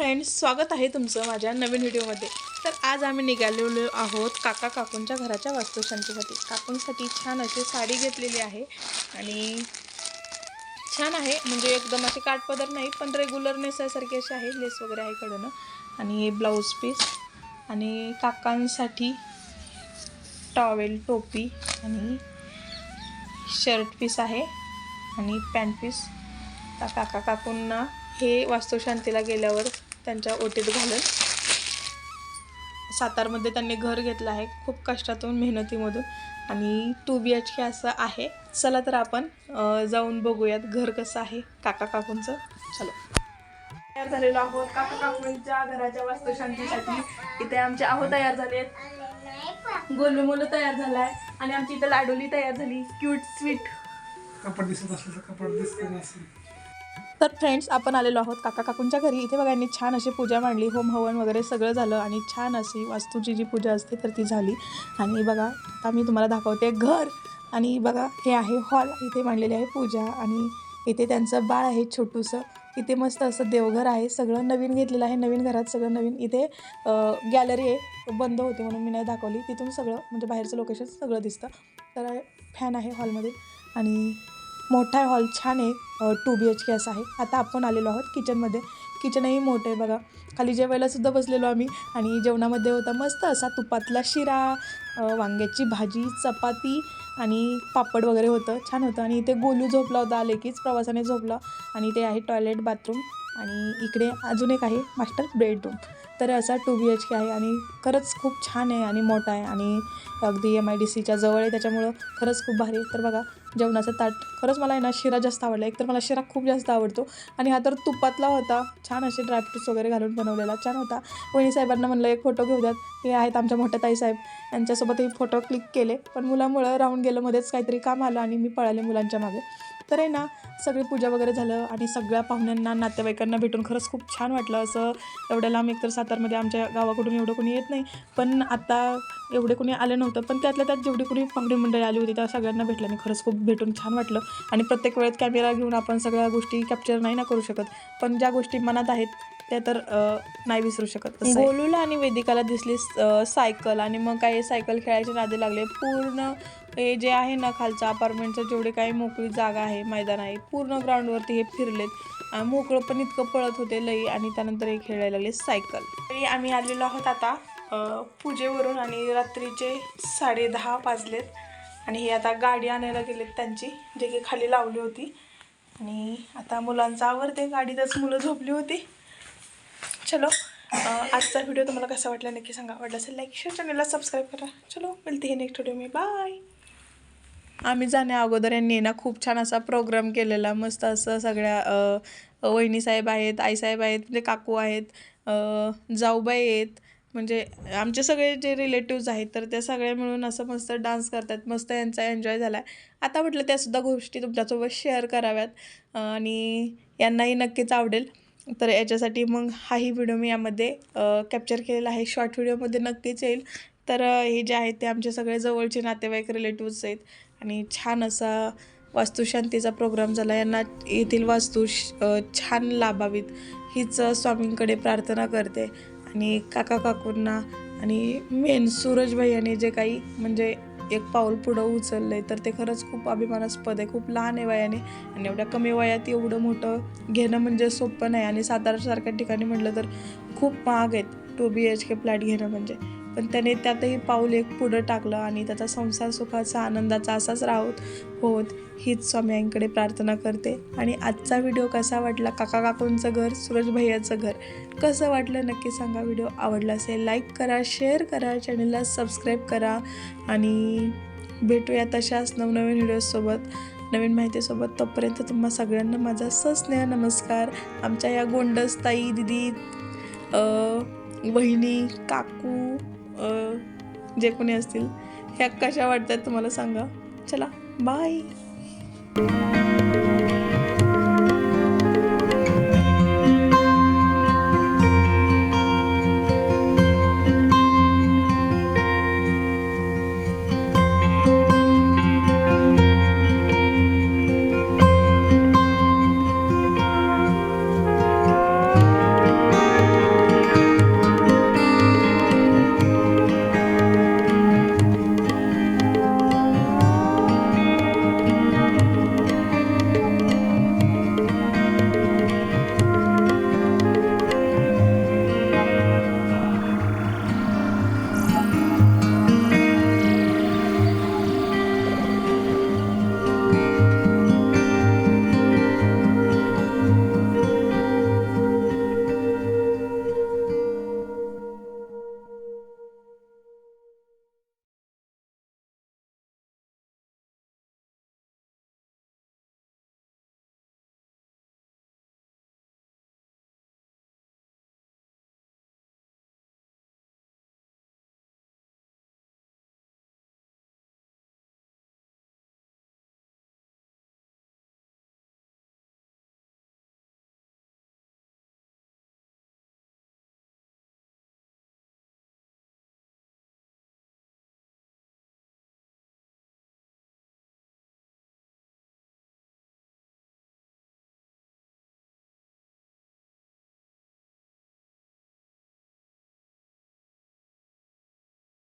Friends, स्वागत आहे तुमचं माझ्या नवीन व्हिडिओमध्ये। तर आज आम्ही निघालेलो आहोत काका काकूंच्या घराच्या वास्तुशांतीसाठी। काकूंसाठी छान अशी साडी घेतलेली आहे आणि छान आहे, म्हणजे एकदम अशी काठपदर नाही पण रेग्युलर नेसायसारखी अशी आहे। लेस वगैरे आहे कडनं आणि ब्लाऊज पीस आणि काकांसाठी टॉवेल, टोपी आणि शर्ट पीस आहे आणि पॅन्ट पीस। काका काकूंना हे वास्तुशांतीला गेल्यावर त्यांच्या ओटीत घालून सातारमध्ये त्यांनी घर घेतलं आहे, खूप कष्टातून मेहनतीमधून आणि 2 BHK असं आहे। चला तर आपण जाऊन बघूयात घर कसं आहे काका काकूंचं। चलो, तयार झालेलो आहोत काका काकूंच्या घराच्या वास्तुशांतीसाठी। इथे आमचे आहो तयार झालेत, गोलू मोलू तयार झालाय आणि आमची इथे लाडोली तयार झाली, क्यूट स्वीट। कपड दिसत असेल तर कपड दिसत नसेल तर फ्रेंड्स, आपण आलेलो आहोत काका काकूंच्या घरी। इथे बघा, यांनी छान अशी पूजा मांडली, होम हवन वगैरे सगळं झालं आणि छान अशी वास्तूची जी पूजा असते तर ती झाली। आणि बघा, आता मी तुम्हाला दाखवते घर। आणि बघा, हे आहे हॉल, इथे मांडलेली आहे पूजा आणि इथे त्यांचं बाळ आहे छोटूसं। इथे मस्त असं देवघर आहे, सगळं नवीन घेतलेलं आहे, नवीन घरात सगळं नवीन। इथे गॅलरी आहे, बंद होती म्हणून मी नाही दाखवली, तिथून सगळं म्हणजे बाहेरचं लोकेशन सगळं दिसतं। तर फॅन आहे हॉलमध्ये आणि मोठा हॉल छान आहे, 2 BHK असा आहे। आता आपण आलेलो आहोत किचनमध्ये। किचनही मोठं आहे बघा, खाली जेवायला सुद्धा बसलेलो आम्ही आणि जेवणामध्ये होता मस्त असा तुपातला शिरा, वांग्याची भाजी, चपाती आणि पापड वगैरे होतं, छान होतं। आणि इथे गोलू झोपला होता, लेकीच प्रवासाने झोपला। आणि ते आहे टॉयलेट, बाथरूम आणि इकडे अजून एक आहे मास्टर बेडरूम। तर असा 2 BHK आहे आणि खरंच खूप छान आहे आणि मोठा आहे आणि अगदी MIDCच्या जवळ आहे, त्याच्यामुळं खरंच खूप भारी आहे। तर बघा, जेवणाचं ताट खरंच मला आहे ना शिरा जास्त आवडला, एकतर मला शिरा खूप जास्त आवडतो आणि हा तर तुपातला होता, छान असे ड्रायफ्रूट्स वगैरे घालून बनवलेला, छान होता। वहिनी साहेबांना म्हणलं एक फोटो घेऊ द्यात, हे आहेत आमच्या मोठ्या ताईसाहेब, यांच्यासोबतही फोटो क्लिक केले, पण मुलामुळं राहून गेलं, मध्येच काहीतरी काम आलं आणि मी पळाले मुलांच्या मागे। तर आहे ना, सगळी पूजा वगैरे झालं आणि सगळ्या पाहुण्यांना, नातेवाईकांना भेटून खरंच खूप छान वाटलं। असं एवढ्या लांब, एकतर सातारमध्ये आमच्या गावाकडून एवढं कोणी येत नाही, पण आता एवढे कोणी आले नव्हतं, पण त्यातल्या त्यात जेवढी कोणी पाहुणे मंडळी आली होती त्या सगळ्यांना भेटल्याने खरंच खूप भेटून छान वाटलं। आणि प्रत्येक वेळेत कॅमेरा घेऊन आपण सगळ्या गोष्टी कॅप्चर नाही ना करू शकत, पण ज्या गोष्टी मनात आहेत त्या तर नाही विसरू शकत। गोलूला आणि वेदिकाला दिसली सायकल आणि मग काही सायकल खेळायचे नादी लागले। पूर्ण हे जे आहे ना खालचं अपार्टमेंटचं जेवढे काही मोकळी जागा आहे, मैदान आहे, पूर्ण ग्राउंडवरती हे फिरलेत, मोकळं पण इतकं पळत होते लई आणि त्यानंतर हे खेळायला लागले सायकल। तरी आम्ही आलेलो आहोत आता पूजेवरून आणि रात्रीचे 10:30 वाजलेत आणि हे आता गाडी आणायला गेलेत त्यांची, जे की खाली लावली होती। आणि आता मुलांचा आवरते, गाडीतच मुलं झोपली होती। चलो, आजचा व्हिडिओ तुम्हाला कसा वाटला नक्की सांगा, आवडला असेल लाईक शेअर, चॅनलला सबस्क्राईब करा। चलो, मिळते हे नेक्स्ट व्हिडिओ में, बाय। आम्ही जाण्या अगोदर यांनी ना खूप छान असा प्रोग्राम केलेला, मस्त असं सगळ्या वहिनी साहेब आहेत, आईसाहेब आहेत, म्हणजे काकू आहेत, जाऊबाई आहेत, म्हणजे आमचे सगळे जे रिलेटिव्ज आहेत तर त्या सगळ्या मिळून असं मस्त डान्स करतात, मस्त यांचा एन्जॉय झाला आहे। आता म्हटलं त्यासुद्धा गोष्टी तुमच्यासोबत शेअर कराव्यात आणि यांनाही नक्कीच आवडेल, तर याच्यासाठी मग हाही व्हिडिओ मी यामध्ये कॅप्चर केलेला आहे, शॉर्ट व्हिडिओमध्ये नक्कीच येईल। तर हे जे आहेत ते आमचे सगळे जवळचे नातेवाईक, रिलेटिव्स आहेत आणि छान असा वास्तुशांतीचा प्रोग्राम झाला। यांना येथील वास्तू छान लाभावीत हीच स्वामींकडे प्रार्थना करते। आणि काका काकूंना आणि मेन सूरज भैयाने जे काही म्हणजे एक पाऊल पुढं उचललं आहे तर ते खरंच खूप अभिमानास्पद आहे। खूप लहान आहे वयाने आणि एवढ्या कमी वयात एवढं मोठं घेणं म्हणजे सोपं नाही आणि सातारासारख्या ठिकाणी म्हटलं तर खूप महाग आहेत 2 BHK फ्लॅट घेणं म्हणजे, पण त्याने त्यातही पाऊल एक पुढं टाकलं आणि त्याचा संसार सुखाचा, आनंदाचा असाच होत हीच स्वामींकडे प्रार्थना करते। आणि आजचा व्हिडिओ कसा वाटला, काका काकूंचं घर, सूरज भैयाचं घर कसं वाटलं नक्की सांगा। व्हिडिओ आवडला असेल लाईक करा, शेअर करा, चॅनलला सबस्क्राईब करा आणि भेटूया तशाच नवनवीन व्हिडिओसोबत, नवीन माहितीसोबत। तोपर्यंत तुम्हा सगळ्यांना माझा सस्नेह नमस्कार। आमच्या या गोंडस ताई, दिदी, वहिनी, काकू, जे कोणी असतील ह्या कशा वाटतात तुम्हाला सांगा। चला, बाय।